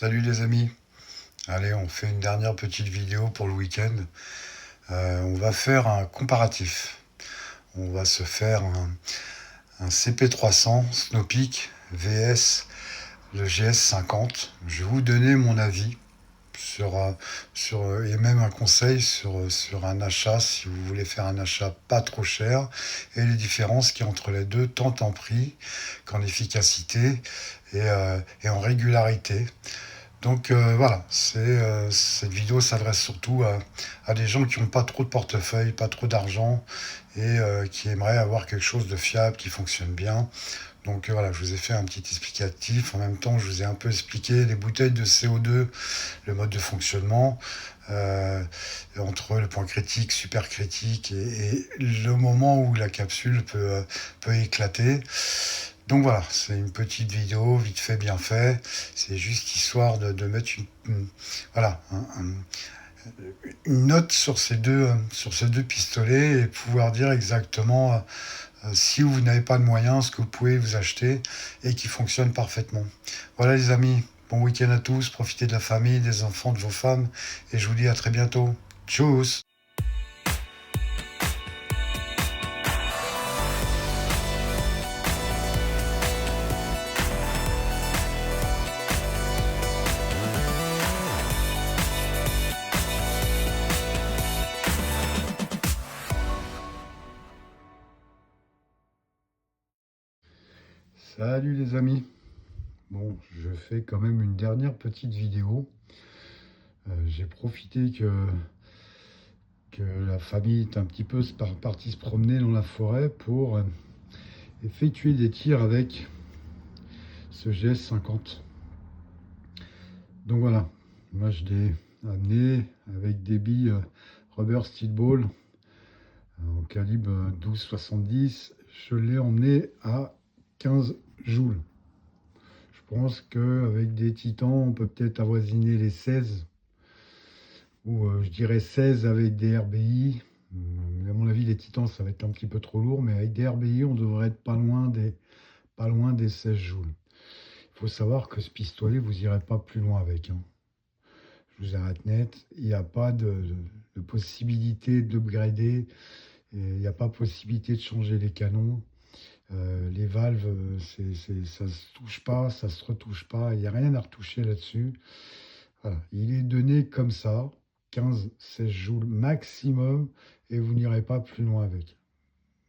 Salut les amis, allez on fait une dernière petite vidéo pour le week-end. On va faire un comparatif. On va se faire un CP300 Snowpeak vs le GS50. Je vais vous donner mon avis et même un conseil sur un achat si vous voulez faire un achat pas trop cher et les différences qu'il y a entre les deux tant en prix qu'en efficacité et en régularité. Donc voilà, cette vidéo s'adresse surtout à des gens qui n'ont pas trop de portefeuille, pas trop d'argent et qui aimeraient avoir quelque chose de fiable, qui fonctionne bien. Donc voilà, je vous ai fait un petit explicatif. En même temps, je vous ai un peu expliqué les bouteilles de CO2, le mode de fonctionnement, euh, entre le point critique, super critique et le moment où la capsule peut éclater. Donc voilà, c'est une petite vidéo, vite fait, bien fait. C'est juste histoire de mettre voilà, une note sur ces deux pistolets et pouvoir dire exactement si vous n'avez pas de moyens, ce que vous pouvez vous acheter et qui fonctionne parfaitement. Voilà les amis, bon week-end à tous, profitez de la famille, des enfants, de vos femmes et je vous dis à très bientôt. Tchuss. Salut les amis. Bon, je fais quand même une dernière petite vidéo. J'ai profité que la famille est un petit peu partie se promener dans la forêt pour effectuer des tirs avec ce GS50. Donc voilà, moi je l'ai amené avec des billes rubber steel ball en calibre 12,70. Je l'ai emmené à 15 joules. Je pense qu'avec des titans, on peut peut-être avoisiner les 16, ou je dirais 16 avec des RBI. Mais à mon avis, les titans, ça va être un petit peu trop lourd, mais avec des RBI, on devrait être pas loin des 16 joules. Il faut savoir que ce pistolet, vous irez pas plus loin avec, hein. Je vous arrête net, il n'y a pas de possibilité d'upgrader, il n'y a pas possibilité de changer les canons. Les valves, ça se touche pas, ça se retouche pas, il n'y a rien à retoucher là-dessus. Voilà. Il est donné comme ça, 15-16 joules maximum, et vous n'irez pas plus loin avec.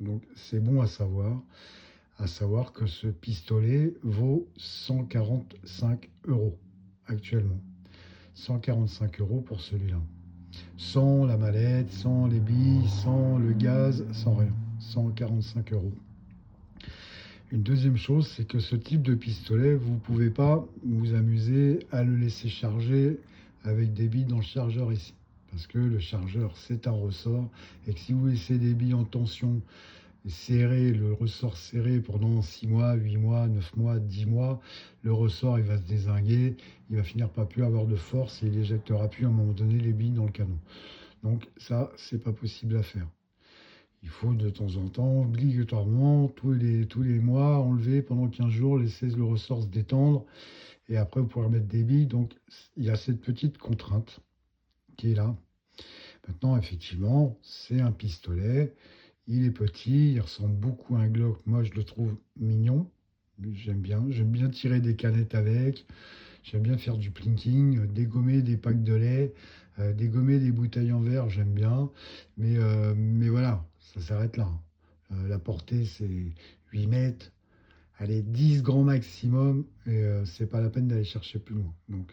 Donc c'est bon à savoir que ce pistolet vaut 145 euros actuellement. 145 euros pour celui-là. Sans la mallette, sans les billes, sans le gaz, sans rien. 145 euros. Une deuxième chose, c'est que ce type de pistolet, vous ne pouvez pas vous amuser à le laisser charger avec des billes dans le chargeur ici. Parce que le chargeur, c'est un ressort. Et que si vous laissez des billes en tension serré, le ressort serré pendant 6 mois, 8 mois, 9 mois, 10 mois, le ressort il va se dézinguer, il va finir par plus avoir de force et il éjectera plus à un moment donné les billes dans le canon. Donc ça, c'est pas possible à faire. Il faut de temps en temps, obligatoirement, tous les mois, enlever pendant 15 jours, laisser le ressort se détendre et après vous pourrez mettre des billes. Donc il y a cette petite contrainte qui est là. Maintenant, effectivement, c'est un pistolet. Il est petit, il ressemble beaucoup à un Glock. Moi, je le trouve mignon. J'aime bien. J'aime bien tirer des canettes avec. J'aime bien faire du plinking, dégommer des packs de lait, dégommer des bouteilles en verre, j'aime bien. Mais voilà, ça s'arrête là. La portée, c'est 8 mètres. Allez, 10 grands maximum. Et c'est pas la peine d'aller chercher plus loin. Donc,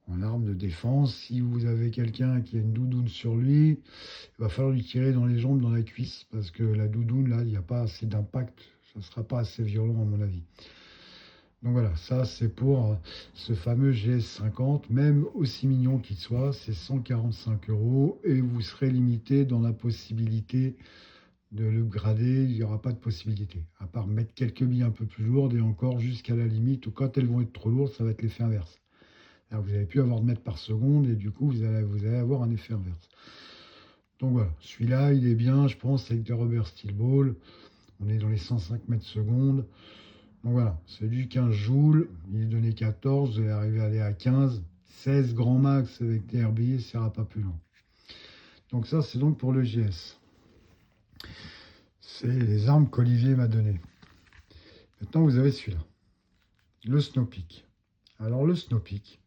en arme de défense, si vous avez quelqu'un qui a une doudoune sur lui, il va falloir lui tirer dans les jambes, dans la cuisse, parce que la doudoune, là, il n'y a pas assez d'impact, ça ne sera pas assez violent à mon avis. Donc voilà, ça c'est pour ce fameux GS50, même aussi mignon qu'il soit, c'est 145 euros et vous serez limité dans la possibilité de le grader, il n'y aura pas de possibilité, à part mettre quelques billes un peu plus lourdes et encore jusqu'à la limite où quand elles vont être trop lourdes, ça va être l'effet inverse. Alors vous n'allez plus avoir de mètres par seconde et du coup vous allez avoir un effet inverse. Donc voilà, celui-là il est bien, je pense, avec des rubber steel ball. On est dans les 105 mètres secondes. Donc voilà, c'est du 15 joules, il est donné 14, vous allez arriver à aller à 15, 16 grand max avec des RBI, ça ira pas plus loin. Donc ça, c'est donc pour le GS. C'est les armes qu'Olivier m'a données. Maintenant, vous avez celui-là, le Snow Peak. Alors le Snow Peak,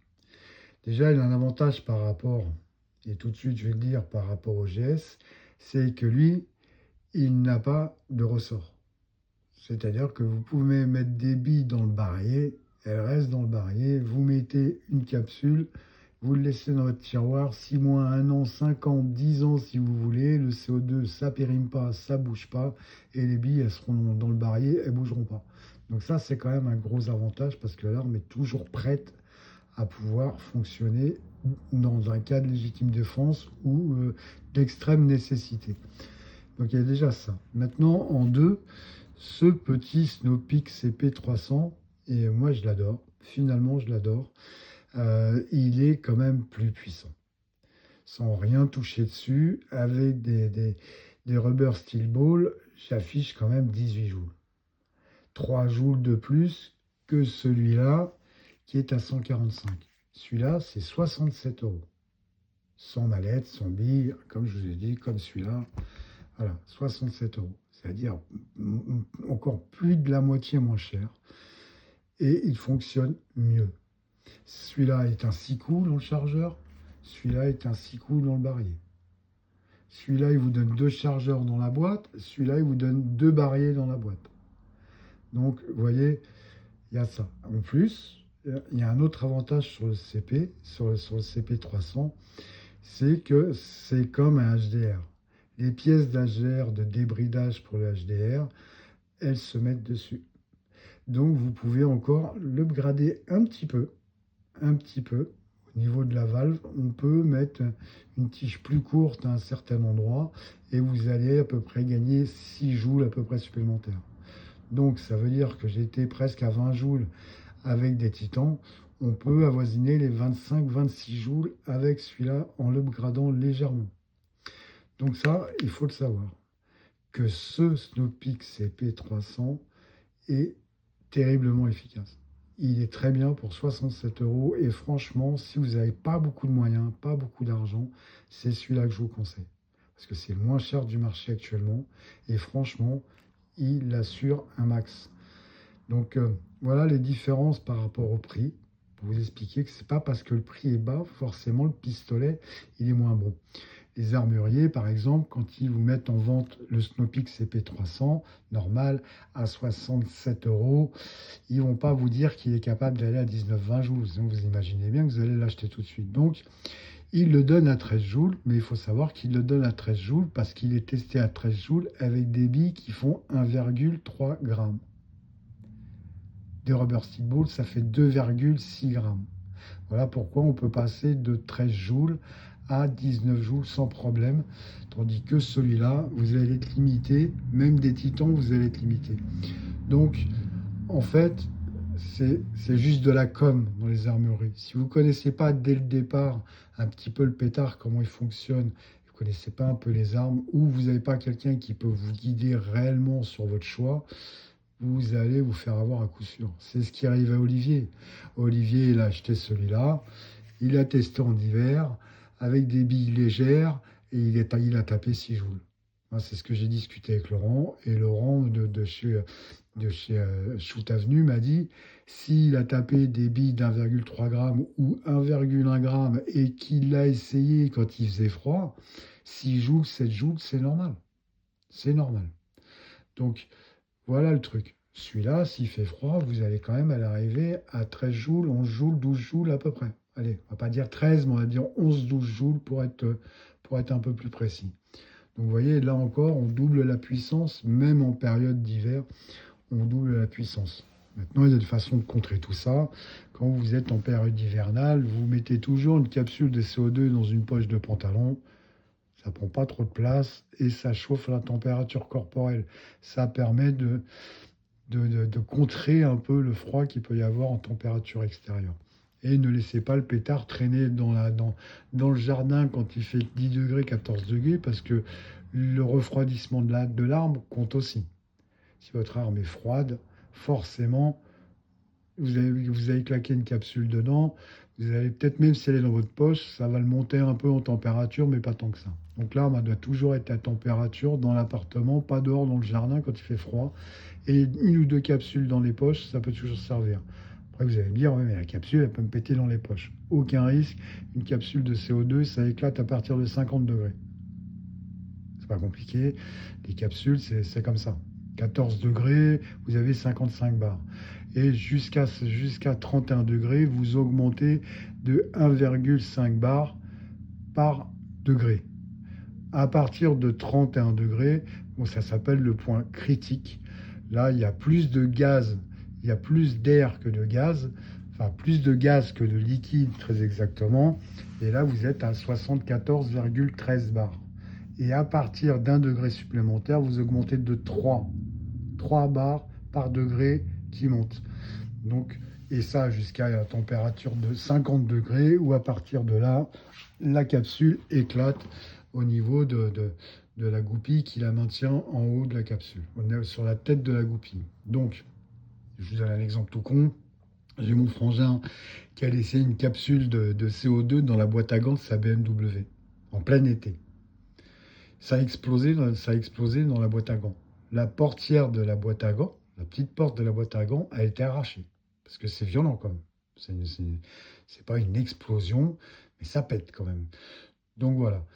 déjà, il a un avantage par rapport, et tout de suite, je vais le dire, par rapport au GS, c'est que lui, il n'a pas de ressort. C'est-à-dire que vous pouvez mettre des billes dans le barillet, elles restent dans le barillet, vous mettez une capsule, vous le laissez dans votre tiroir, 6 mois, 1 an, 5 ans, 10 ans si vous voulez, le CO2, ça périme pas, ça bouge pas, et les billes, elles seront dans le barillet, elles bougeront pas. Donc ça, c'est quand même un gros avantage parce que l'arme est toujours prête à pouvoir fonctionner dans un cas de légitime défense ou d'extrême nécessité. Donc il y a déjà ça. Maintenant, en deux, ce petit Snow Peak CP300, et moi je l'adore, finalement je l'adore, il est quand même plus puissant. Sans rien toucher dessus, avec des rubber steel ball, j'affiche quand même 18 joules. 3 joules de plus que celui-là qui est à 145. Celui-là, c'est 67 €. Sans mallette, sans bille, comme je vous ai dit, comme celui-là. Voilà, 67 €. C'est-à-dire encore plus de la moitié moins cher. Et il fonctionne mieux. Celui-là est un 6 coups dans le chargeur. Celui-là est un 6 coups dans le barillet. Celui-là, il vous donne 2 chargeurs dans la boîte. Celui-là, il vous donne 2 barillet dans la boîte. Donc, vous voyez, il y a ça. En plus, il y a un autre avantage sur le CP, sur le CP300, c'est que c'est comme un HDR. Les pièces d'HDR, de débridage pour le HDR, elles se mettent dessus. Donc vous pouvez encore l'upgrader un petit peu. Au niveau de la valve, on peut mettre une tige plus courte à un certain endroit et vous allez à peu près gagner 6 joules à peu près supplémentaires. Donc ça veut dire que j'étais presque à 20 joules avec des titans. On peut avoisiner les 25-26 joules avec celui-là en l'upgradant légèrement. Donc ça, il faut le savoir, que ce Snow Peak CP300 est terriblement efficace. Il est très bien pour 67 € et franchement, si vous n'avez pas beaucoup de moyens, pas beaucoup d'argent, c'est celui-là que je vous conseille. Parce que c'est le moins cher du marché actuellement et franchement, il assure un max. Donc voilà les différences par rapport au prix. Pour vous expliquer que ce n'est pas parce que le prix est bas, forcément le pistolet, il est moins bon. Les armuriers, par exemple, quand ils vous mettent en vente le Snow Peak CP300 normal à 67 €, ils ne vont pas vous dire qu'il est capable d'aller à 19-20 joules. Donc vous imaginez bien que vous allez l'acheter tout de suite. Donc, il le donne à 13 joules, mais il faut savoir qu'il le donne à 13 joules parce qu'il est testé à 13 joules avec des billes qui font 1,3 g. Des rubber steel balls, ça fait 2,6 g. Voilà pourquoi on peut passer de 13 joules à 19 joules sans problème. Tandis que celui-là, vous allez être limité. Même des titans, vous allez être limité. Donc, en fait, c'est juste de la com dans les armureries. Si vous ne connaissez pas dès le départ un petit peu le pétard, comment il fonctionne, vous ne connaissez pas un peu les armes, ou vous n'avez pas quelqu'un qui peut vous guider réellement sur votre choix, vous allez vous faire avoir à coup sûr. C'est ce qui arrive à Olivier. Olivier, il a acheté celui-là, il a testé en hiver avec des billes légères et il a tapé 6 joules. C'est ce que j'ai discuté avec Laurent. Et Laurent de chez Shoot Avenue m'a dit, s'il a tapé des billes d'1,3 g ou 1,1 g et qu'il l'a essayé quand il faisait froid, 6 joules, 7 joules, c'est normal. C'est normal. Donc, voilà le truc. Celui-là, s'il fait froid, vous allez quand même arriver à 13 joules, 11 joules, 12 joules à peu près. Allez, on va pas dire 13, mais on va dire 11-12 joules pour être un peu plus précis. Donc vous voyez, là encore, on double la puissance, même en période d'hiver, on double la puissance. Maintenant, il y a des façons de contrer tout ça. Quand vous êtes en période hivernale, vous mettez toujours une capsule de CO2 dans une poche de pantalon. Ça prend pas trop de place et ça chauffe la température corporelle. Ça permet de contrer un peu le froid qu'il peut y avoir en température extérieure. Et ne laissez pas le pétard traîner dans le jardin quand il fait 10 degrés, 14 degrés, parce que le refroidissement de l'arme compte aussi. Si votre arme est froide, forcément, vous avez claqué une capsule dedans, vous allez peut-être, même si elle est dans votre poche, ça va le monter un peu en température, mais pas tant que ça. Donc l'arbre doit toujours être à température dans l'appartement, pas dehors dans le jardin quand il fait froid. Et une ou deux capsules dans les poches, ça peut toujours servir. Après, vous allez me dire, ouais, mais la capsule, elle peut me péter dans les poches. Aucun risque. Une capsule de CO2, ça éclate à partir de 50 degrés. C'est pas compliqué. Les capsules, c'est comme ça. 14 degrés, vous avez 55 bars. Et jusqu'à 31 degrés, vous augmentez de 1,5 bar par degré. À partir de 31 degrés, bon, ça s'appelle le point critique. Là, il y a plus de gaz, il y a plus d'air que de gaz, enfin plus de gaz que de liquide très exactement. Et là, vous êtes à 74,13 bars. Et à partir d'un degré supplémentaire, vous augmentez de 3 bars par degré qui monte. Donc, et ça jusqu'à la température de 50 degrés, où à partir de là, la capsule éclate au niveau de la goupille qui la maintient en haut de la capsule. On est sur la tête de la goupille. Donc, je vous donne un exemple tout con. J'ai mon frangin qui a laissé une capsule de CO2 dans la boîte à gants de sa BMW, en plein été. Ça a explosé dans la boîte à gants. La portière de la boîte à gants, la petite porte de la boîte à gants, a été arrachée. Parce que c'est violent quand même. C'est pas une explosion, mais ça pète quand même. Donc voilà.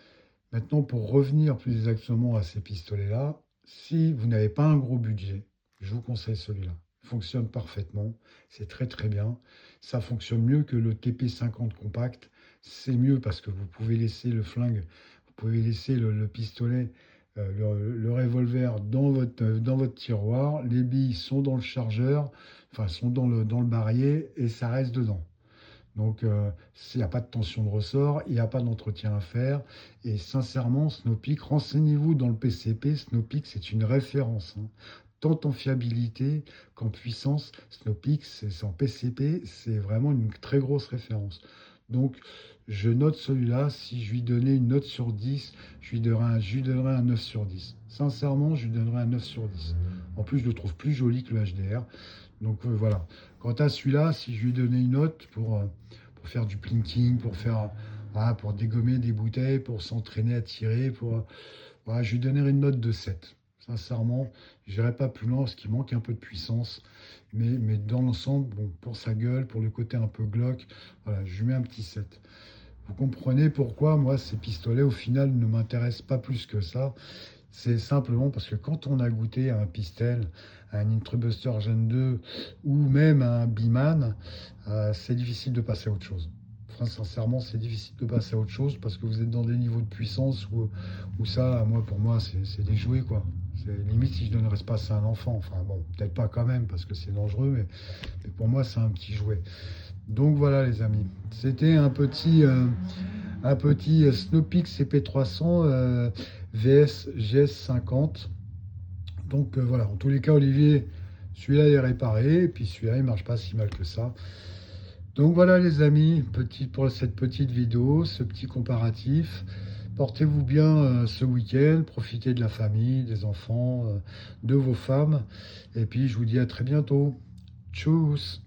Maintenant, pour revenir plus exactement à ces pistolets-là, si vous n'avez pas un gros budget, je vous conseille celui-là. Il fonctionne parfaitement, c'est très très bien. Ça fonctionne mieux que le TP50 compact. C'est mieux parce que vous pouvez laisser le flingue, vous pouvez laisser le pistolet, le revolver dans votre tiroir. Les billes sont dans le chargeur, enfin sont dans le barillet et ça reste dedans. Donc, il n'y a pas de tension de ressort, il n'y a pas d'entretien à faire. Et sincèrement, Snowpeak, renseignez-vous dans le PCP. Snowpeak, c'est une référence, hein. Tant en fiabilité qu'en puissance. Snowpeak, c'est en PCP, c'est vraiment une très grosse référence. Donc, je note celui-là. Si je lui donnais une note sur 10, je lui donnerais un 9 sur 10. Sincèrement, je lui donnerais un 9 sur 10. En plus, je le trouve plus joli que le HDR. Donc voilà. Quant à celui-là, si je lui donnais une note pour faire du plinking, voilà, pour dégommer des bouteilles, pour s'entraîner à tirer, voilà, je lui donnerais une note de 7. Sincèrement, je n'irai pas plus loin parce qu'il manque un peu de puissance. Mais dans l'ensemble, bon, pour sa gueule, pour le côté un peu glauque, voilà, je lui mets un petit 7. Vous comprenez pourquoi, moi, ces pistolets, au final, ne m'intéressent pas plus que ça. C'est simplement parce que quand on a goûté à un Pistel, à un Intrubuster Gen 2 ou même à un Biman, c'est difficile de passer à autre chose. Enfin, sincèrement, c'est difficile de passer à autre chose parce que vous êtes dans des niveaux de puissance où ça, pour moi, c'est des jouets, quoi. C'est limite si je donnerais ce passe à un enfant. Enfin bon, peut-être pas quand même parce que c'est dangereux, mais pour moi, c'est un petit jouet. Donc voilà les amis, c'était un petit Snowpeak CP300 VS GS50. Donc voilà, en tous les cas Olivier, celui-là est réparé, et puis celui-là il marche pas si mal que ça. Donc voilà les amis, pour cette petite vidéo, ce petit comparatif. Portez-vous bien ce week-end, profitez de la famille, des enfants, de vos femmes, et puis je vous dis à très bientôt. Tchuss!